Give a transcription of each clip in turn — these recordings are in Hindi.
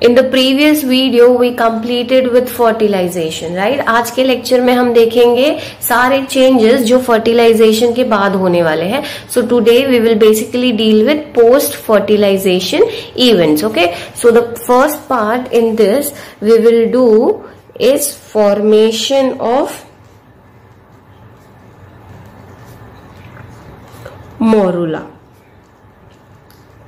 In the previous video we completed with fertilization, right. आज के लेक्चर में हम देखेंगे सारे चेंजेस जो फर्टिलाइजेशन के बाद होने वाले हैं। So today we will basically deal with post fertilization events. Okay, so the first part in this we will do is formation of morula.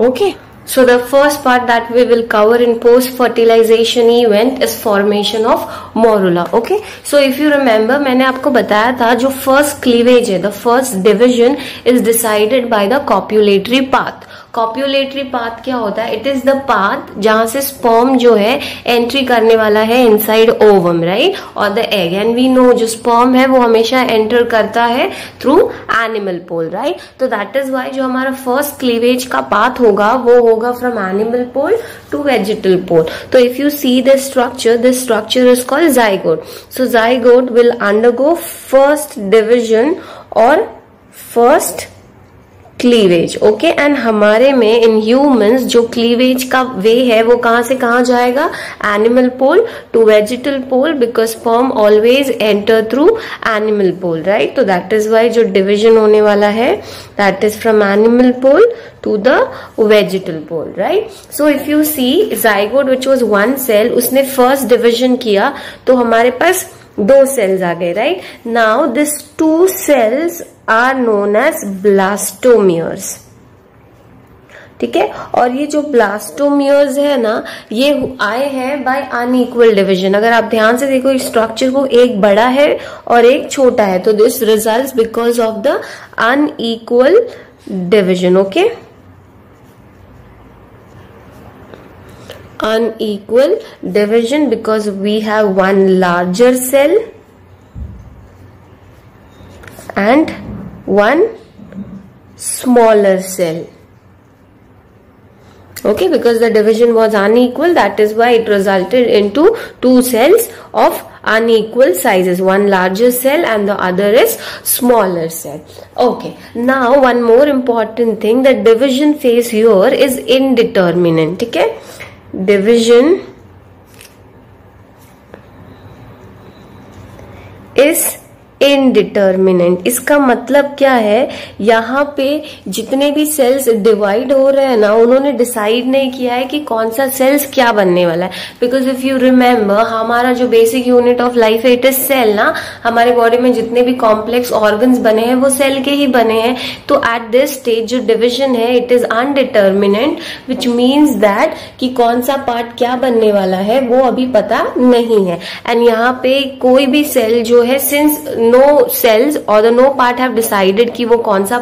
Okay, so the first part that we will cover in post fertilization event is formation of morula. Okay, so if you remember, मैंने आपको बताया था जो first cleavage है, the first division is decided by the copulatory path. Copulatory path क्या होता है? इट इज द पाथ जहां से स्पर्म जो है एंट्री करने वाला है इनसाइड ओवम, राइट, और the egg. And we know जो स्पर्म है वो हमेशा एंटर करता है थ्रू एनिमल पोल, राइट। तो दैट इज वाई जो हमारा फर्स्ट क्लीवेज का पाथ होगा वो होगा from animal pole to vegetal pole. तो if you see this structure is called zygote. So zygote will undergo first division और फर्स्ट क्लीवेज। ओके, एंड हमारे में इन ह्यूमंस जो क्लीवेज का वे है वो कहां से कहां जाएगा? Animal pole to vegetal pole, because sperm always enter through animal pole, right. तो दैट इज वाई जो डिविजन होने वाला है that is from animal pole to the vegetal pole, right. So if you see zygote which was one cell, उसने फर्स्ट डिविजन किया तो हमारे पास 2 सेल्स आ गए, right. Now this 2 cells are known as blastomeres, ठीक है। और ये जो ब्लास्टोमियर्स है ना, ये आए हैं बाय अनइक्वल डिवीजन। अगर आप ध्यान से देखो इस स्ट्रक्चर को, एक बड़ा है और एक छोटा है, तो this results because of the unequal division. Okay, unequal division because we have one larger cell and one smaller cell. Okay, because the division was unequal, that is why it resulted into 2 cells of unequal sizes, one larger cell and the other is smaller cell. Okay, now one more important thing, the division phase here is indeterminate, ठीक है। Division is indeterminate. इसका मतलब क्या है? यहाँ पे जितने भी सेल्स डिवाइड हो रहे हैं ना, उन्होंने डिसाइड नहीं किया है कि कौन सा सेल्स क्या बनने वाला है। बिकॉज इफ यू रिमेम्बर, हमारा जो बेसिक यूनिट ऑफ लाइफ है इट इज सेल ना। हमारे बॉडी में जितने भी कॉम्प्लेक्स ऑर्गन्स बने हैं वो सेल के ही बने हैं। तो एट दिस स्टेज जो डिविजन है it is indeterminate, which means that कि कौन सा पार्ट क्या बनने वाला है वो अभी पता नहीं है। एंड यहाँ पे कोई भी सेल जो है, सिंस नो सेल्स और नो पार्ट हैव डिसाइडेड कि वो कौन सा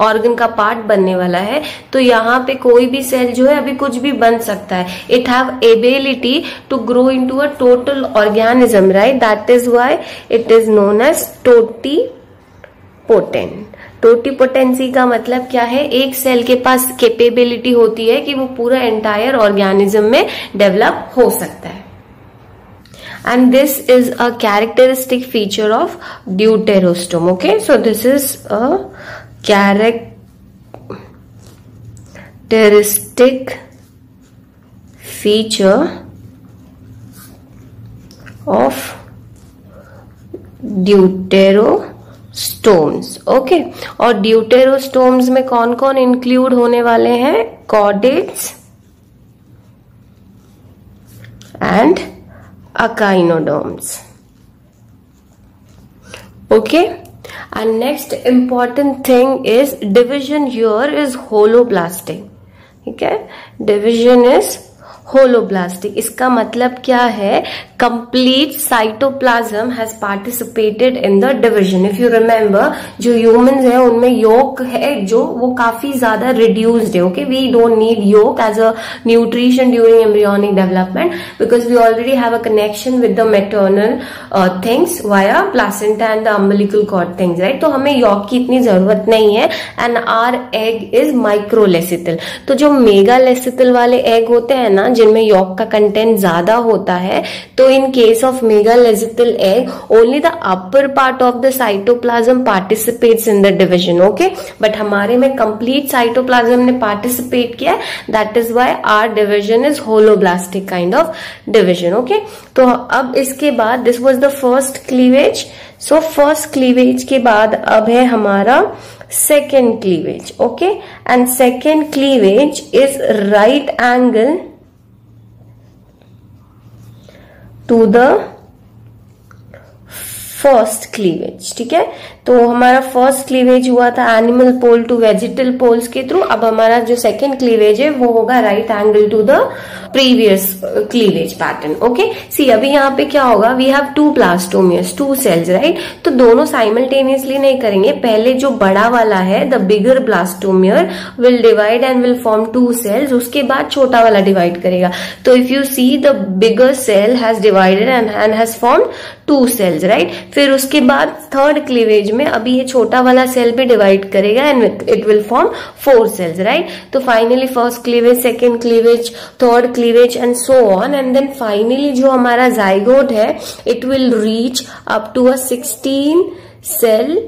ऑर्गन का पार्ट बनने वाला है, तो यहाँ पे कोई भी सेल जो है अभी कुछ भी बन सकता है। It have ability to grow into a total organism, right. That is why it is known as totipotent. Totipotency का मतलब क्या है? एक सेल के पास कैपेबिलिटी होती है कि वो पूरा एंटायर ऑर्गेनिज्म में डेवलप हो सकता है। And this is a characteristic feature of deuterostome. Okay, so this is a characteristic feature of deuterostomes. Okay, और deuterostomes में कौन कौन इंक्लूड होने वाले हैं? chordates and echinoderms. Okay, and next important thing is division here is holoblastic. Okay, division is holoblastic. इसका मतलब क्या है? complete cytoplasm has participated in the division. If you remember, जो humans है उनमें yolk है जो वो काफी ज्यादा reduced है. Okay, we don't need yolk as a nutrition during embryonic development because we already have a connection with the maternal things via placenta and the umbilical cord things, right? तो हमें yolk की इतनी जरूरत नहीं है and our egg is microlecithal. तो जो मेगालेसिथल वाले egg होते हैं ना, जिनमें यॉक का कंटेंट ज्यादा होता है, तो in case of megalecithal egg only the upper part of the cytoplasm participates in the division, okay. But हमारे में कंप्लीट साइटोप्लाज्म ने पार्टिसिपेट किया, that is why our division is holoblastic kind of division, okay. तो अब इसके बाद this was the first cleavage. So first cleavage के बाद अब है हमारा second cleavage, okay. And second cleavage is right angle to the first cleavage, ठीक है। तो हमारा फर्स्ट क्लीवेज हुआ था animal pole to vegetal poles के थ्रू। अब हमारा जो सेकेंड क्लीवेज है वो होगा right angle to the previous cleavage pattern, okay. See अभी यहाँ पे क्या होगा, we have two blastomeres, two cells, right. तो दोनों साइमल्टेनियसली नहीं करेंगे, पहले जो बड़ा वाला है the bigger blastomere will divide and will form two cells, उसके बाद छोटा वाला डिवाइड करेगा। तो if you see the bigger cell has divided and has formed two cells, right. फिर उसके बाद थर्ड क्लीवेज में अभी ये छोटा वाला सेल भी डिवाइड करेगा and it will form four cells, right. तो finally first cleavage, second cleavage, third cleavage and so on, and then finally जो हमारा जाइगोट है it will reach up to a 16 cell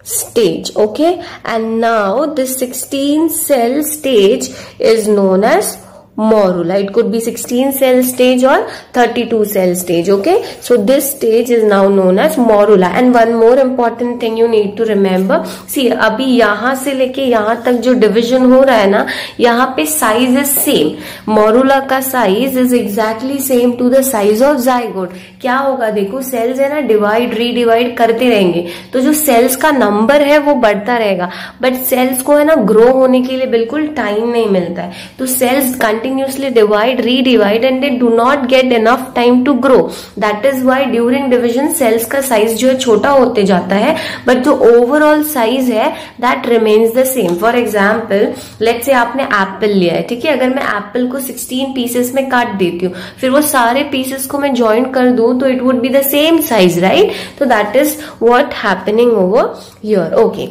stage, okay. And now this 16 cell stage is known as morula. It could be 16 cell stage or 32 cell stage, okay. So this stage is now known as morula. And one more important thing you need to remember, see अभी यहाँ से लेके यहाँ तक जो डिविजन हो रहा है ना, यहाँ पे साइज इज सेम, मोरुला का size is exactly same to the size of zygote. क्या होगा देखो, सेल्स है ना डिवाइड रीडिवाइड करते रहेंगे, तो जो सेल्स का नंबर है वो बढ़ता रहेगा, बट सेल्स को है ना ग्रो होने के लिए बिल्कुल टाइम नहीं मिलता है। तो sales continuously divide, redivide and they do not get enough time to grow. That is why during division cells का size जो है छोटा होते जाता है, but जो overall size है that remains the same. For example, let's say आपने एप्पल लिया है, ठीक है। अगर मैं एप्पल को 16 पीसेस में काट देती हूँ, फिर वो सारे पीसेस को मैं ज्वाइन कर दूं तो it would be the same size, right? So that is what happening over here, okay.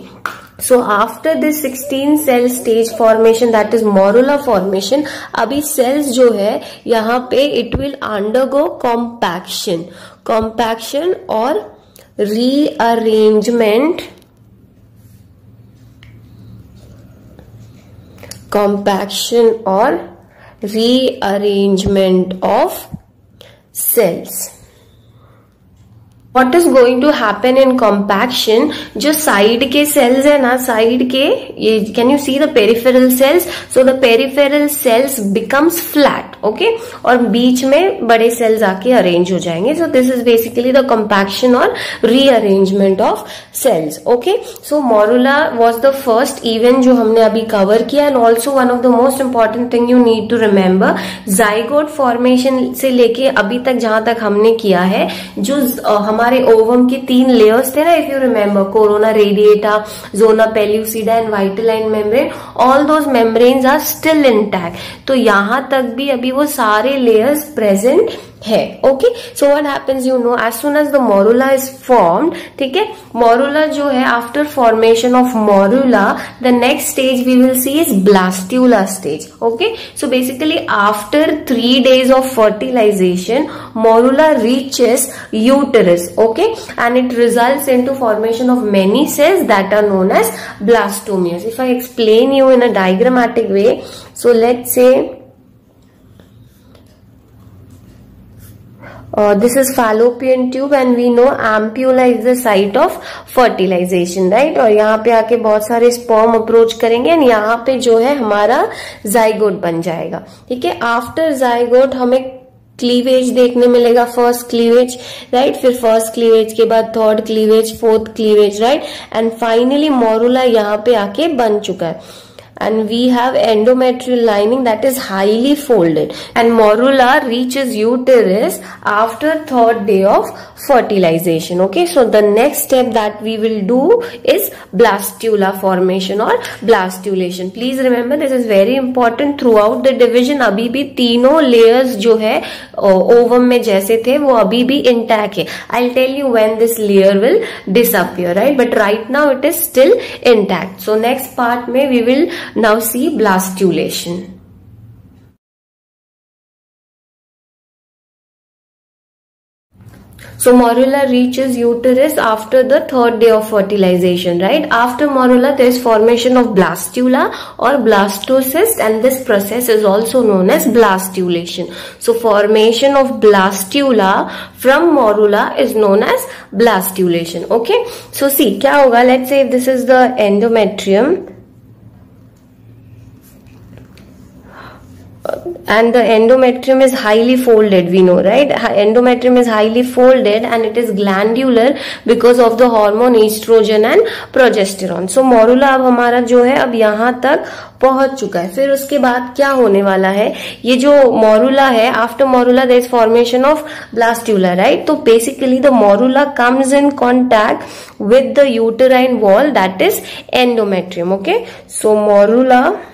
So after this 16 cell stage formation, that is morula formation, अभी cells जो है यहाँ पे it will undergo compaction और rearrangement of cells. What is going to happen in compaction, जो साइड के सेल्स है ना, साइड के ये can you see the peripheral cells, so the peripheral cells becomes flat, okay, और बीच में बड़े सेल्स आके अरेंज हो जाएंगे। So this is basically the compaction और rearrangement of cells, okay. So morula was the first event जो हमने अभी कवर किया, and also one of the most important thing you need to remember, zygote formation से लेके अभी तक जहां तक हमने किया है, जो हमारे ओवम के 3 लेयर्स थे ना, if you remember, corona radiata, zona pellucida and vitelline membrane, all those membranes are still intact. तो यहां तक भी अभी वो सारे लेयर्स प्रेजेंट है, okay. So what happens, you know, as soon as the morula is formed, ठीक है, मोरुला जो है after formation of morula the next stage we will see is blastula stage, okay. So basically after 3 days of fertilization morula reaches uterus, okay, and it results into formation of many cells that are known as blastomeres. If I explain you in a diagrammatic way, so let's say this is fallopian tube and we know ampulla is the site of fertilization, right? और यहाँ पे आके बहुत सारे स्पर्म अप्रोच करेंगे एंड यहाँ पे जो है हमारा जाइगोट बन जाएगा, ठीक है। आफ्टर जाइगोट हमें क्लीवेज देखने मिलेगा, फर्स्ट क्लीवेज, राइट, फिर फर्स्ट क्लीवेज के बाद third cleavage, fourth cleavage, right, and finally morula यहाँ पे आके बन चुका है। And we have endometrial lining that is highly folded, and morula reaches uterus after 3rd day of fertilization, okay. So the next step that we will do is blastula formation or blastulation. Please remember this is very important throughout the division. अभी भी तीनों layers जो है ovum में जैसे थे वो अभी भी intact है. I'll tell you when this layer will disappear, right, but right now it is still intact. So next part में we will now see blastulation. So morula reaches uterus after the third day of fertilization, right? After morula, there is formation of blastula or blastocyst, and this process is also known as blastulation. So formation of blastula from morula is known as blastulation. Okay. So see, क्या होगा? Let's say if this is the endometrium, and the endometrium is highly folded, we know, right? Endometrium is highly folded and it is glandular because of the hormone estrogen and progesterone. So morula अब हमारा जो है अब यहाँ तक पहुंच चुका है. फिर उसके बाद क्या होने वाला है? ये जो morula है, after morula there is formation of blastula, right? तो basically the morula comes in contact with the uterine wall, that is endometrium. Okay, so morula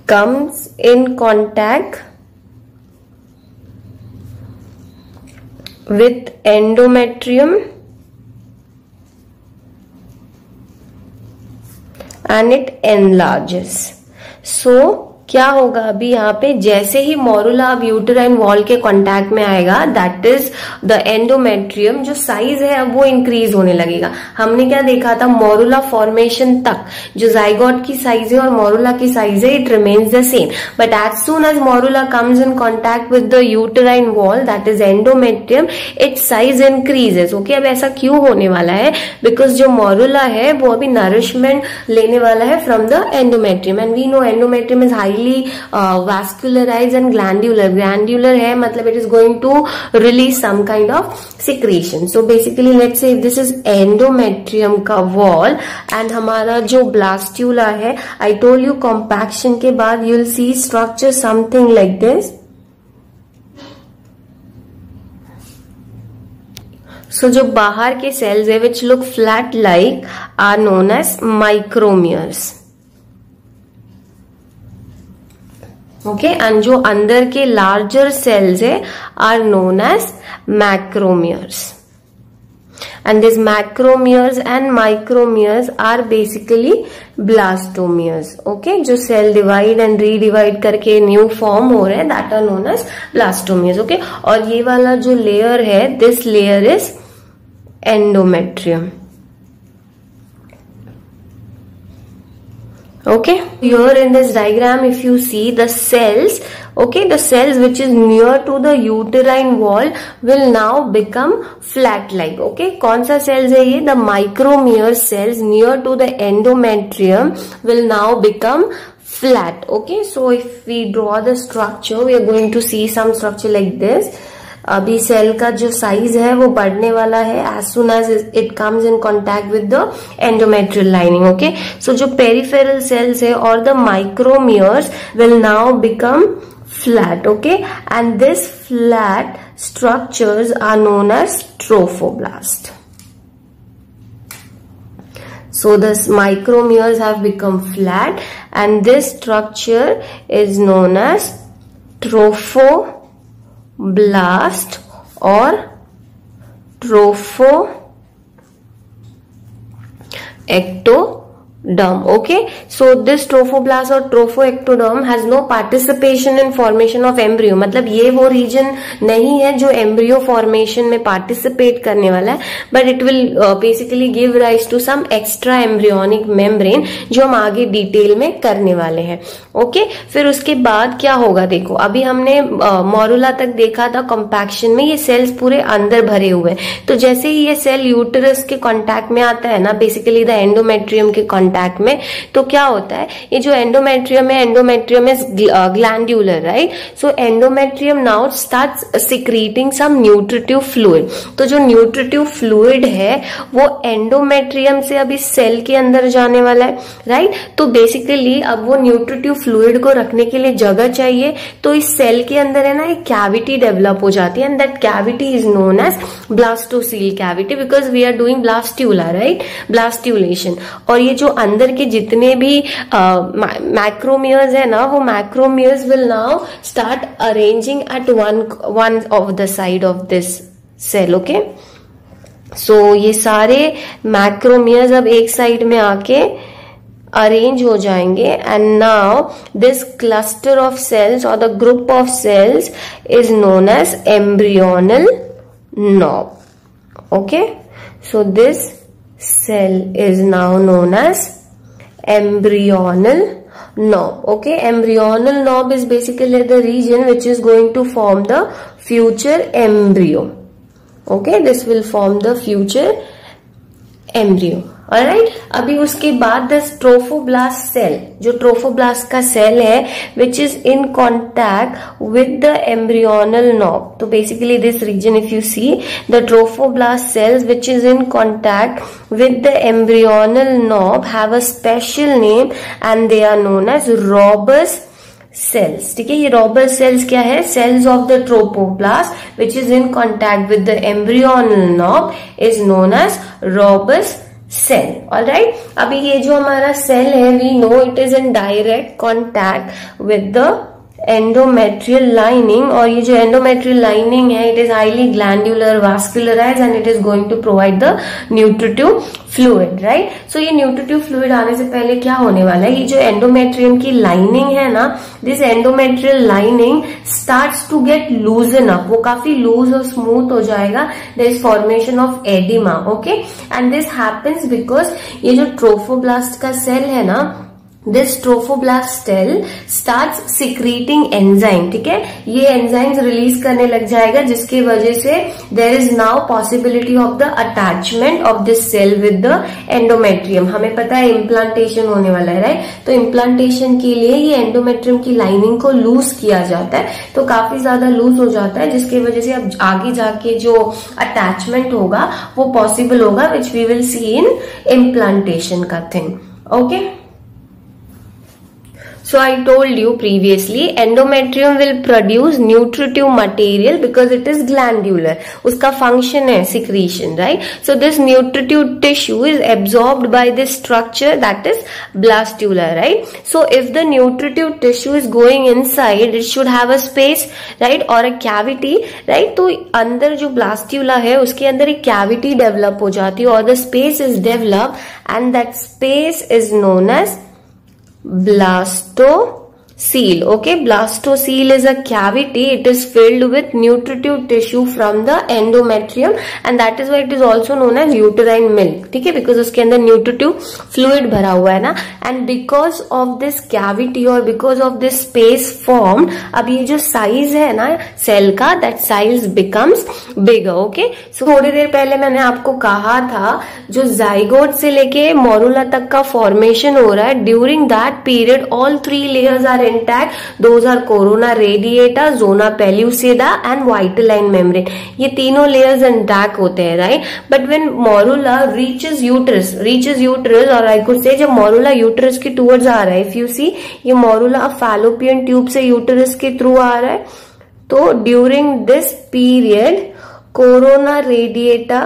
comes in contact with endometrium and it enlarges. So क्या होगा अभी यहाँ पे? जैसे ही मोरुला अब यूटेराइन वॉल के कांटेक्ट में आएगा, दैट इज द एंडोमेट्रियम, जो साइज है अब वो इंक्रीज होने लगेगा. हमने क्या देखा था? मोरुला फॉर्मेशन तक जो जाइगोट की साइज है और मोरुला की साइज है, it remains the same. But as soon as morula comes in contact with the uterine wall, that is endometrium, its size increases. Okay, अब ऐसा क्यों होने वाला है? बिकॉज जो मोरुला है वो अभी नरिशमेंट लेने वाला है from the endometrium, and we know endometrium is highly vascularized and glandular है, मतलब it is going to release some kind of secretion. So basically let's say if this is endometrium का wall and हमारा जो blastula है, I told you compaction के बाद you will see structure something like this. So जो बाहर के cells है which look flat like are known as micromeres. Okay, and जो अंदर के लार्जर सेल्स है are known as macromeres. And this macromeres and micromeres are basically blastomeres. Okay, जो सेल डिवाइड एंड रीडिवाइड करके न्यू फॉर्म हो रहे हैं, that are known as blastomeres. Okay, और ये वाला जो लेयर है, this layer is endometrium. Okay, here in this diagram if you see the cells, okay, the cells which is near to the uterine wall will now become flat like. Okay, कौन सा cells है ये? The micromere cells near to the endometrium will now become flat. Okay, so if we draw the structure, we are going to see some structure like this. अभी सेल का जो साइज है वो बढ़ने वाला है as soon as it comes in contact with the endometrial lining. Okay, so जो peripheral cells है और the micromeres will now become flat. Okay, and this flat structures are known as trophoblast. So this micromeres have become flat and this structure is known as trophoblast or trophoectoderm. Okay, so this trophoblast or trophoectoderm has no participation in formation of embryo. मतलब ये वो region नहीं है जो embryo formation में participate करने वाला है, but it will basically give rise to some extra embryonic membrane जो हम आगे डिटेल में करने वाले हैं. ओके, फिर उसके बाद क्या होगा? देखो, अभी हमने मोरुला तक देखा था कॉम्पैक्शन में, ये सेल्स पूरे अंदर भरे हुए हैं. तो जैसे ही ये सेल यूटेरस के कांटेक्ट में आता है ना, बेसिकली द एंडोमेट्रियम के कांटेक्ट में, तो क्या होता है? ये जो एंडोमेट्रियम है, endometrium is glandular, right? So endometrium now starts secreting some nutritive fluid. तो जो न्यूट्रिटिव फ्लूइड है वो एंडोमेट्रियम से अभी सेल के अंदर जाने वाला है, राइट? तो बेसिकली अब वो न्यूट्रिटिव फ्लूइड को रखने के लिए जगह चाहिए, तो इस सेल के अंदर है ना एक कैविटी डेवलप हो जाती है, and that cavity is known as blastocoel cavity, because we are doing blastula, right? Blastulation. और ये जो अंदर के जितने भी मैक्रोमियर्स है ना, वो macromeres will now start arranging at one of the side of this cell. Okay, so ये सारे मैक्रोमियर्स अब एक साइड में आके अरेंज हो जाएंगे and now this cluster of cells और the group of cells is known as embryonal knob. Okay, so this cell is now known as embryonal knob. Okay, embryonal knob is basically the region which is going to form the future embryo. Okay, this will form the future embryo. Alright, अभी उसके बाद the trophoblast cell, जो trophoblast का cell है which is in contact with the embryonal knob. तो basically this region if you see the trophoblast cells which is in contact with the embryonal knob have a special name and they are known as robust cells. ठीक है, ये robust cells क्या है? Cells of the trophoblast which is in contact with the embryonal knob is known as robust cell. Alright, अभी ये जो हमारा सेल है we know it is in direct contact with the endometrial lining, और ये जो एंडोमेट्रियल लाइनिंग है it is highly glandular vascularize and it is going to provide the nutritive fluid. Right, so ये न्यूट्रिटिव फ्लूइड आने से पहले क्या होने वाला है, ये जो एंडोमेट्रियम की लाइनिंग है ना, this endometrial lining starts to get loosen up, वो काफी लूज और स्मूथ हो जाएगा. There is formation of edema. Okay, and this happens because ये जो ट्रोफोब्लास्ट का सेल है ना, this trophoblast cell starts secreting enzyme. ठीक है, ये एंजाइम्स रिलीज करने लग जाएगा जिसकी वजह से there is now possibility of the attachment of this cell with the endometrium. हमें पता है इम्प्लांटेशन होने वाला है. राइट, तो इम्प्लांटेशन के लिए ये एंडोमेट्रियम की लाइनिंग को लूज किया जाता है, तो काफी ज्यादा लूज हो जाता है जिसकी वजह से अब आगे जाके जो अटैचमेंट होगा वो पॉसिबल होगा which we will see in implantation का thing. Okay, so I told you previously endometrium will produce nutritive material because it is glandular. उसका function है secretion, right? So this nutritive tissue is absorbed by this structure that is blastula, right? So if the nutritive tissue is going inside, it should have a space, right, or a cavity, right? तो अंदर जो blastula है उसके अंदर एक cavity develop हो जाती है और the space is developed and that space is known as blastocele. Okay, blastocele is a cavity. It is filled with nutritive tissue from the endometrium and that is why it is also known as uterine milk. ठीक है, because उसके अंदर nutritive fluid भरा हुआ है ना, and because of this cavity or because of this space formed, अब ये जो size है ना सेल का, that size becomes bigger. Okay, so थोड़ी देर पहले मैंने आपको कहा था जो जाइगोट से लेके मोरुला तक का फॉर्मेशन हो रहा है, during that period all three layers are intact. Those are corona radiata, zona pellucida and vitelline membrane. ये तीनों layers intact होते हैं, right? But when morula reaches uterus or I could say जब morula uterus के towards आ रहा है, if you see ये morula fallopian tube से uterus के through आ रहा है, तो during this period corona radiata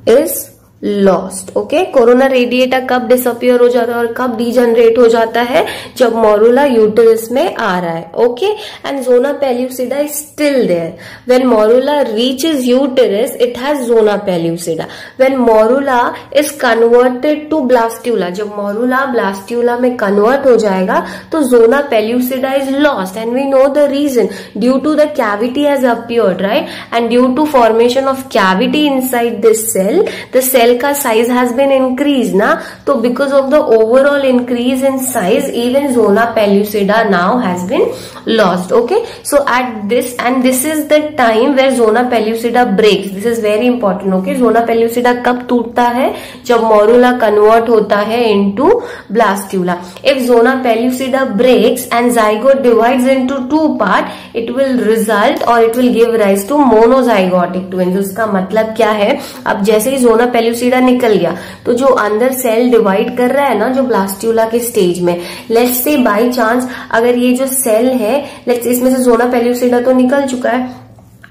is lost. Okay, corona radiata कब डिसअपियर हो जाता है और कब डीजनरेट हो जाता है, जब मोरुला यूटरस में आ रहा है. Okay, and zona pellucida is still there. When morula reaches uterus it has zona pellucida. When morula is converted to blastula, जब मोरुला ब्लास्ट्यूला में कन्वर्ट हो जाएगा तो zona pellucida is lost and we know the reason. Due to the cavity has appeared, right, and due to formation of cavity inside this cell, the cell का साइज हैज बीन इंक्रीज ना, तो because of the overall increase in size even zona pellucida now has been lost. Okay, so at this end this is the time where zona pellucida breaks. This is very important. Okay, zona pellucida कब टूटता है, जब मोरुला कन्वर्ट होता है into blastula. If zona pellucida breaks and zygote divides into two part, it will result और it will give rise to monozygotic twins. उसका मतलब क्या है, अब जैसे ही जोना पेल्यूसिडा निकल गया तो जो अंदर सेल डिवाइड कर रहा है ना, जो ब्लास्ट्यूला के स्टेज में, लेट्स से बाय चांस अगर ये जो सेल है, लेट्स इसमें से जोना पेल्यूसिडा तो निकल चुका है,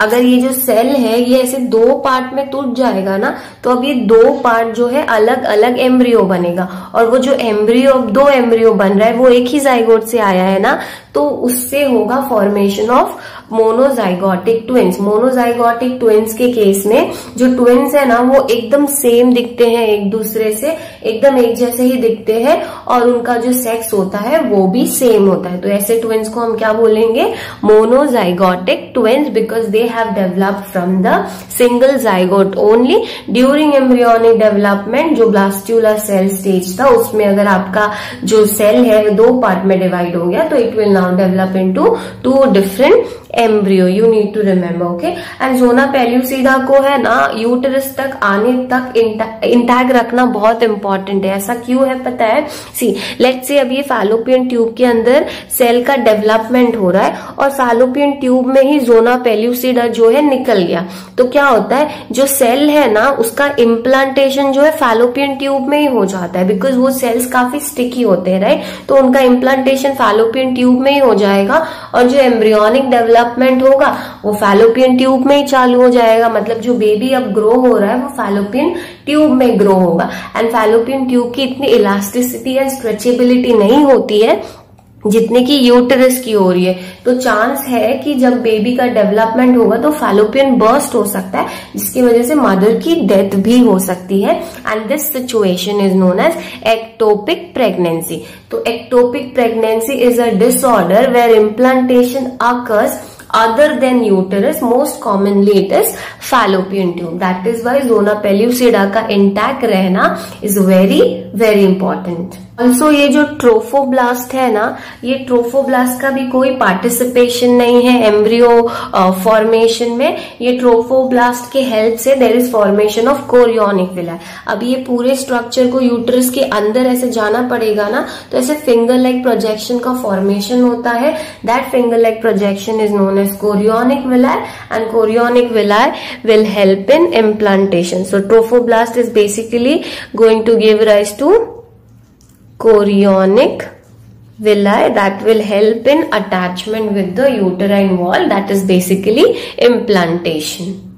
अगर ये जो सेल है ये ऐसे दो पार्ट में टूट जाएगा ना, तो अब ये दो पार्ट जो है अलग अलग एम्ब्रियो बनेगा और वो जो एम्ब्रियो, दो एम्ब्रियो बन रहा है वो एक ही जाइगोट से आया है ना, तो उससे होगा formation of monozygotic twins. Monozygotic twins के केस में जो ट्विंस है ना वो एकदम सेम दिखते हैं, एक दूसरे से एकदम एक जैसे ही दिखते हैं और उनका जो सेक्स होता है वो भी सेम होता है। तो ऐसे ट्विंस को हम क्या बोलेंगे? Monozygotic twins, because they have developed from the single zygote only during embryonic development. जो ब्लास्टुलर सेल स्टेज था उसमें अगर आपका जो सेल है दो पार्ट में डिवाइड हो गया तो it will now develop into two different embryo. You need to remember, okay. And zona pellucida को है ना यूटेरस तक आने तक इंटैक्ट रखना बहुत इंपॉर्टेंट है। ऐसा क्यों है पता है? सी लेट्स से अब ये फैलोपियन ट्यूब के अंदर सेल का डेवलपमेंट हो रहा है और फैलोपियन ट्यूब में ही ज़ोना पेल्यूसिडा जो है निकल गया, तो क्या होता है जो सेल है ना उसका इम्प्लांटेशन जो है फैलोपियन ट्यूब में ही हो जाता है, बिकॉज वो सेल्स काफी स्टिकी होते हैं, राइट। तो उनका इम्प्लांटेशन फैलोपियन ट्यूब में ही हो जाएगा और जो एम्ब्रियोनिक डेवलपमेंट होगा वो फैलोपियन ट्यूब में ही चालू हो जाएगा। मतलब जो बेबी अब ग्रो हो रहा है वो फैलोपियन ट्यूब में ग्रो होगा। एंड फैलोपियन ट्यूब की इतनी इलास्टिसिटी एंड स्ट्रेचेबिलिटी नहीं होती है जितने की यूटेरस की हो रही है। तो चांस है कि जब बेबी का डेवलपमेंट होगा तो फैलोपियन बर्स्ट हो सकता है, जिसकी वजह से मदर की डेथ भी हो सकती है। And this situation is known as ectopic pregnancy. तो ectopic pregnancy is a disorder where implantation occurs other than uterus, most commonly it is fallopian tube. That is why zona pellucida का intact रहना is very very important. Also ये जो ट्रोफोब्लास्ट है ना, ये ट्रोफोब्लास्ट का भी कोई पार्टिसिपेशन नहीं है एम्ब्रियो फॉर्मेशन में। ये ट्रोफोब्लास्ट के हेल्प से there is formation of chorionic villi. अब ये पूरे स्ट्रक्चर को यूट्रस के अंदर ऐसे जाना पड़ेगा ना, तो ऐसे फिंगर लाइक प्रोजेक्शन का फॉर्मेशन होता है। That finger like projection is known as chorionic villi and chorionic villi will help in implantation. So trophoblast is basically going to give rise to chorionic villi that will help in attachment with the uterine wall. That is basically implantation.